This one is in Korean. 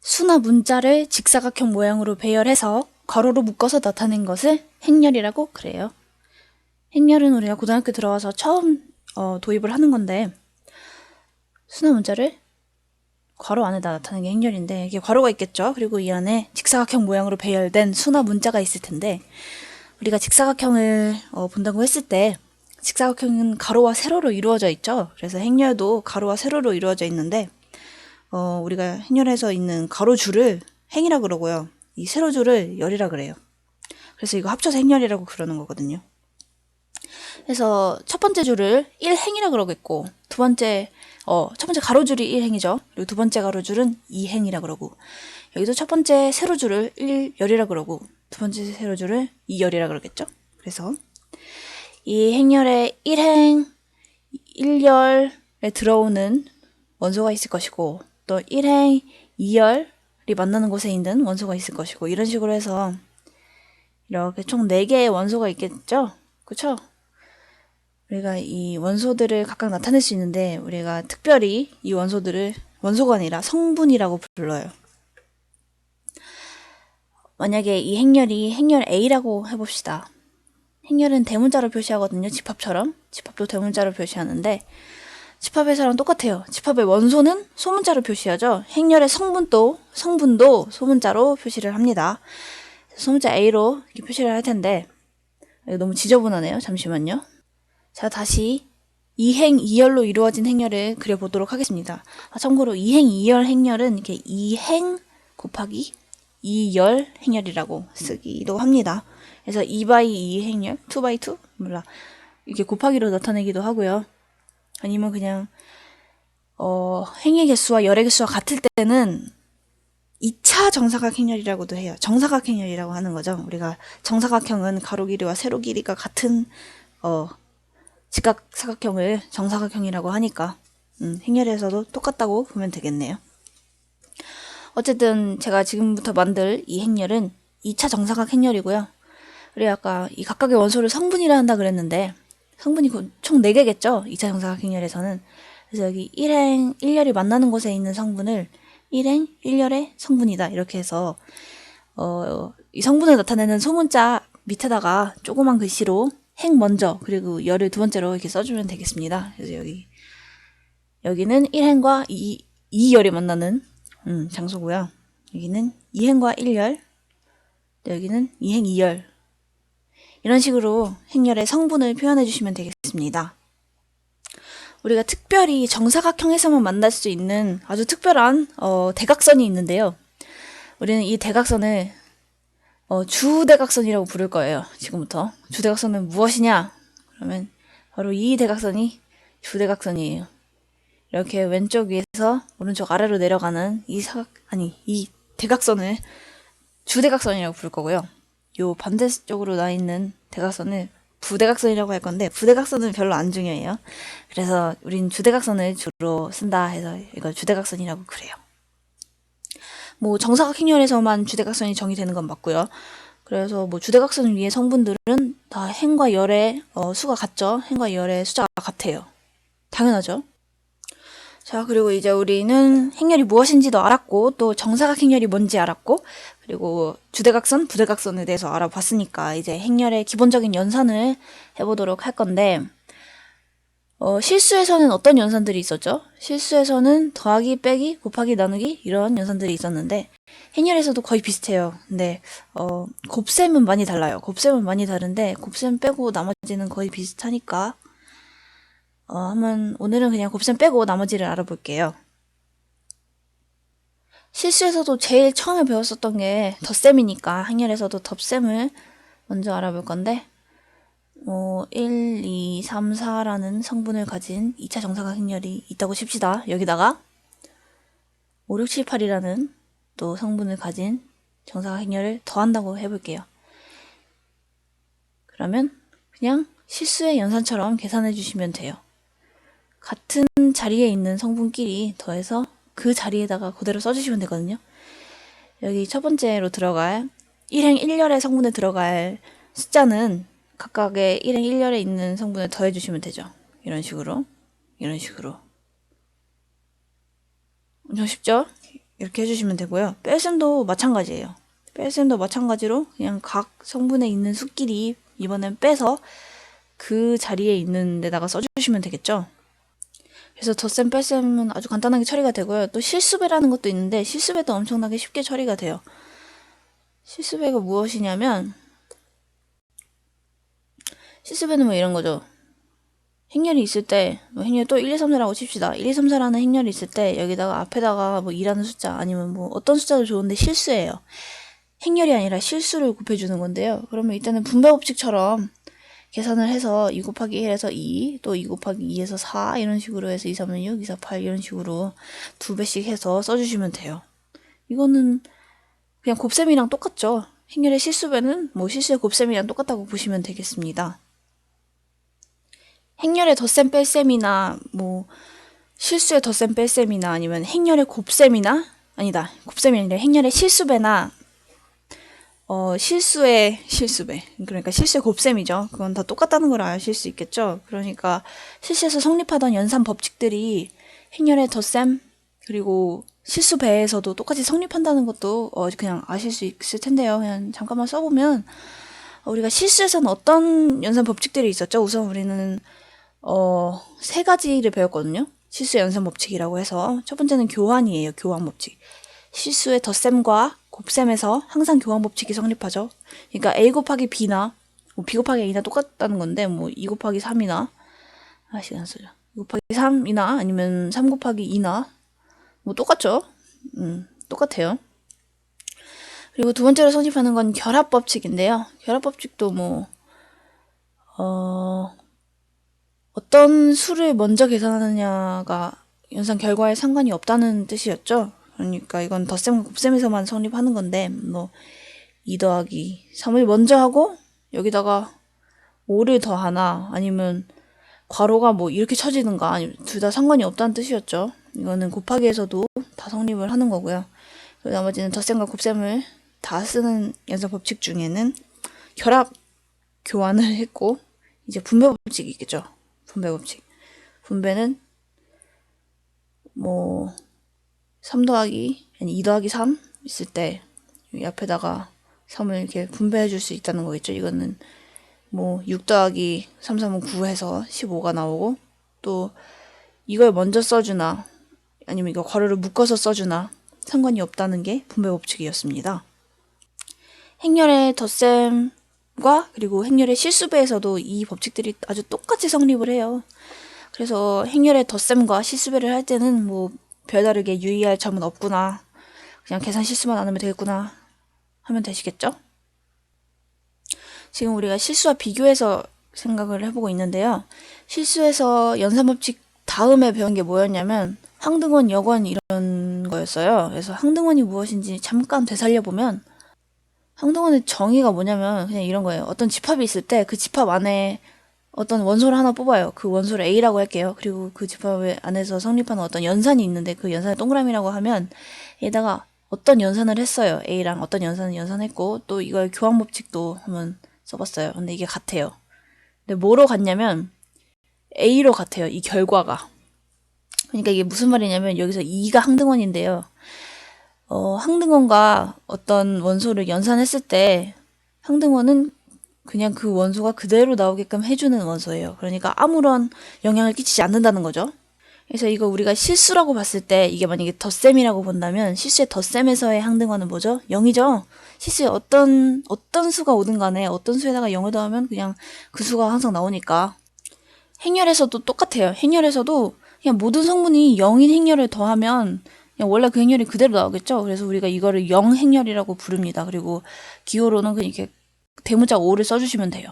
수나 문자를 직사각형 모양으로 배열해서 괄호로 묶어서 나타낸 것을 행렬이라고 그래요. 행렬은 우리가 고등학교 들어와서 처음 도입을 하는 건데, 수나 문자를 괄호 안에다 나타내는 게 행렬인데, 이게 괄호가 있겠죠. 그리고 이 안에 직사각형 모양으로 배열된 수나 문자가 있을 텐데, 우리가 직사각형을 본다고 했을 때 직사각형은 가로와 세로로 이루어져 있죠. 그래서 행렬도 가로와 세로로 이루어져 있는데, 우리가 행렬에서 있는 가로줄을 행이라 그러고요. 이 세로줄을 열이라 그래요. 그래서 이거 합쳐서 행렬이라고 그러는 거거든요. 그래서 첫 번째 줄을 1행이라 그러겠고, 첫 번째 가로줄이 1행이죠. 그리고 두 번째 가로줄은 2행이라 그러고, 여기도 첫 번째 세로줄을 1열이라 그러고, 두 번째 세로줄을 2열이라 그러겠죠. 그래서 이 행렬에 1행, 1열에 들어오는 원소가 있을 것이고, 또 1행, 2열이 만나는 곳에 있는 원소가 있을 것이고, 이런 식으로 해서 이렇게 총 4개의 원소가 있겠죠? 그쵸? 우리가 이 원소들을 각각 나타낼 수 있는데, 우리가 특별히 이 원소들을 원소가 아니라 성분이라고 불러요. 만약에 이 행렬이 행렬 A라고 해봅시다. 행렬은 대문자로 표시하거든요. 집합처럼. 집합도 대문자로 표시하는데, 집합에서랑 똑같아요. 집합의 원소는 소문자로 표시하죠. 행렬의 성분도 소문자로 표시를 합니다. 소문자 A로 이렇게 표시를 할 텐데, 이거 너무 지저분하네요. 잠시만요. 자, 다시 2행 2열로 이루어진 행렬을 그려보도록 하겠습니다. 참고로 2행 2열 행렬은 이렇게 2행 곱하기 2열 행렬이라고 쓰기도 합니다. 그래서 2x2 행렬, 2x2? 몰라. 이렇게 곱하기로 나타내기도 하고요. 아니면 그냥 행의 개수와 열의 개수가 같을 때는 2차 정사각 행렬이라고도 해요. 정사각 행렬이라고 하는 거죠. 우리가 정사각형은 가로 길이와 세로 길이가 같은 직각사각형을 정사각형이라고 하니까 행렬에서도 똑같다고 보면 되겠네요. 어쨌든 제가 지금부터 만들 이 행렬은 2차 정사각 행렬이고요. 그리고 아까 이 각각의 원소를 성분이라 한다 그랬는데, 성분이 총 4개겠죠? 2차 정사각 행렬에서는. 그래서 여기 1행 1열이 만나는 곳에 있는 성분을 1행 1열의 성분이다, 이렇게 해서 이 성분을 나타내는 소문자 밑에다가 조그만 글씨로 행 먼저, 그리고 열을 두 번째로 이렇게 써주면 되겠습니다. 그래서 여기는 1행과 2열이 만나는 장소고요. 여기는 2행과 1열, 여기는 2행 2열. 이런 식으로 행렬의 성분을 표현해 주시면 되겠습니다. 우리가 특별히 정사각형에서만 만날 수 있는 아주 특별한 대각선이 있는데요. 우리는 이 대각선을 주대각선이라고 부를 거예요. 지금부터. 주대각선은 무엇이냐? 그러면 바로 이 대각선이 주대각선이에요. 이렇게 왼쪽 위에서 오른쪽 아래로 내려가는 이 대각선을 주대각선이라고 부를 거고요. 요 반대쪽으로 나 있는 대각선을 부대각선이라고 할 건데, 부대각선은 별로 안 중요해요. 그래서 우린 주대각선을 주로 쓴다 해서 이걸 주대각선이라고 그래요. 뭐 정사각 행렬에서만 주대각선이 정의되는 건 맞고요. 그래서 뭐 주대각선 위의 성분들은 다 행과 열의 수가 같죠. 행과 열의 숫자가 같아요. 당연하죠. 자, 그리고 이제 우리는 행렬이 무엇인지도 알았고, 또 정사각 행렬이 뭔지 알았고, 그리고 주대각선, 부대각선에 대해서 알아봤으니까 이제 행렬의 기본적인 연산을 해보도록 할 건데, 실수에서는 어떤 연산들이 있었죠? 실수에서는 더하기, 빼기, 곱하기, 나누기 이런 연산들이 있었는데, 행렬에서도 거의 비슷해요. 근데 곱셈은 많이 달라요. 곱셈은 많이 다른데 곱셈 빼고 나머지는 거의 비슷하니까 오늘은 그냥 곱셈 빼고 나머지를 알아볼게요. 실수에서도 제일 처음에 배웠었던 게 덧셈이니까 행렬에서도 덧셈을 먼저 알아볼 건데, 1, 2, 3, 4라는 성분을 가진 2차 정사각 행렬이 있다고 칩시다. 여기다가 5, 6, 7, 8이라는 또 성분을 가진 정사각 행렬을 더한다고 해볼게요. 그러면 그냥 실수의 연산처럼 계산해 주시면 돼요. 같은 자리에 있는 성분끼리 더해서 그 자리에다가 그대로 써주시면 되거든요. 여기 첫 번째로 들어갈 1행 1열의 성분에 들어갈 숫자는 각각의 1행 1열에 있는 성분을 더해주시면 되죠. 이런 식으로. 엄청 쉽죠? 이렇게 해주시면 되고요. 뺄셈도 마찬가지예요. 뺄셈도 마찬가지로 그냥 각 성분에 있는 수끼리 이번엔 빼서 그 자리에 있는 데다가 써주시면 되겠죠. 그래서 덧셈 뺄셈은 아주 간단하게 처리가 되고요. 또 실수배라는 것도 있는데 실수배도 엄청나게 쉽게 처리가 돼요. 실수배가 무엇이냐면 실수배는 뭐 이런 거죠. 행렬이 있을 때, 뭐 행렬 또 1, 2, 3, 4라고 칩시다. 1, 2, 3, 4라는 행렬이 있을 때 여기다가 앞에다가 뭐 2라는 숫자 아니면 뭐 어떤 숫자도 좋은데 실수예요. 행렬이 아니라 실수를 곱해주는 건데요. 그러면 이때는 분배법칙처럼 계산을 해서 2 곱하기 1에서 2, 또 2 곱하기 2에서 4 이런 식으로 해서 2, 3은 6, 2, 4, 8 이런 식으로 2배씩 해서 써주시면 돼요. 이거는 그냥 곱셈이랑 똑같죠. 행렬의 실수배는 뭐 실수의 곱셈이랑 똑같다고 보시면 되겠습니다. 행렬의 덧셈 뺄셈이나 뭐 실수의 덧셈 뺄셈이나 아니면 행렬의 곱셈이나 아니다. 곱셈이 아니라 행렬의 실수배나 실수의 실수배. 그러니까 실수의 곱셈이죠. 그건 다 똑같다는 걸 아실 수 있겠죠. 그러니까 실수에서 성립하던 연산 법칙들이 행렬의 덧셈 그리고 실수배에서도 똑같이 성립한다는 것도 그냥 아실 수 있을 텐데요. 그냥 잠깐만 써보면 우리가 실수에서는 어떤 연산 법칙들이 있었죠. 우선 우리는 3가지를 배웠거든요. 실수의 연산 법칙이라고 해서 첫 번째는 교환이에요. 교환 법칙. 실수의 덧셈과 곱셈에서 항상 교환 법칙이 성립하죠. 그러니까 A 곱하기 B나 뭐 B 곱하기 A나 똑같다는 건데 뭐 2 곱하기 3이나 시간 쓰죠. 2 곱하기 3이나 아니면 3 곱하기 2나 뭐 똑같죠. 똑같아요. 그리고 두 번째로 성립하는 건 결합 법칙인데요. 결합 법칙도 뭐 어떤 수를 먼저 계산하느냐가 연산 결과에 상관이 없다는 뜻이었죠. 그러니까 이건 덧셈과 곱셈에서만 성립하는 건데 뭐 2 더하기 3을 먼저 하고 여기다가 5를 더하나 아니면 괄호가 뭐 이렇게 쳐지든가 아니면 둘 다 상관이 없다는 뜻이었죠. 이거는 곱하기에서도 다 성립을 하는 거고요. 그리고 나머지는 덧셈과 곱셈을 다 쓰는 연산 법칙 중에는 결합 교환을 했고 이제 분배 법칙이 있겠죠. 분배 법칙. 분배는 뭐 3 더하기 아니 2 더하기 3 있을 때 여기 앞에다가 3을 이렇게 분배해 줄 수 있다는 거겠죠. 이거는 뭐 6 더하기 3, 3은 9 해서 15가 나오고 또 이걸 먼저 써주나 아니면 이거 괄호를 묶어서 써주나 상관이 없다는 게 분배 법칙이었습니다. 행렬의 덧셈과 그리고 행렬의 실수배에서도 이 법칙들이 아주 똑같이 성립을 해요. 그래서 행렬의 덧셈과 실수배를 할 때는 뭐 별다르게 유의할 점은 없구나. 그냥 계산 실수만 안 하면 되겠구나 하면 되시겠죠? 지금 우리가 실수와 비교해서 생각을 해보고 있는데요. 실수에서 연산법칙 다음에 배운 게 뭐였냐면 항등원, 역원 이런 거였어요. 그래서 항등원이 무엇인지 잠깐 되살려보면 항등원의 정의가 뭐냐면 그냥 이런 거예요. 어떤 집합이 있을 때 그 집합 안에 어떤 원소를 하나 뽑아요. 그 원소를 A라고 할게요. 그리고 그 집합 안에서 성립하는 어떤 연산이 있는데 그 연산을 동그라미라고 하면 얘다가 어떤 연산을 했어요. A랑 어떤 연산을 연산했고 또 이걸 교환 법칙도 한번 써봤어요. 근데 이게 같아요. 근데 뭐로 같냐면 A로 같아요. 이 결과가. 그러니까 이게 무슨 말이냐면 여기서 2가 항등원인데요. 항등원과 어떤 원소를 연산했을 때 항등원은 그냥 그 원소가 그대로 나오게끔 해주는 원소예요. 그러니까 아무런 영향을 끼치지 않는다는 거죠. 그래서 이거 우리가 실수라고 봤을 때 이게 만약에 덧셈이라고 본다면 실수의 덧셈에서의 항등원은 뭐죠? 0이죠. 실수에 어떤 수가 오든 간에 어떤 수에다가 0을 더하면 그냥 그 수가 항상 나오니까. 행렬에서도 똑같아요. 행렬에서도 그냥 모든 성분이 0인 행렬을 더하면 그냥 원래 그 행렬이 그대로 나오겠죠. 그래서 우리가 이거를 0행렬이라고 부릅니다. 그리고 기호로는 그냥 이렇게 대문자 5를 써주시면 돼요.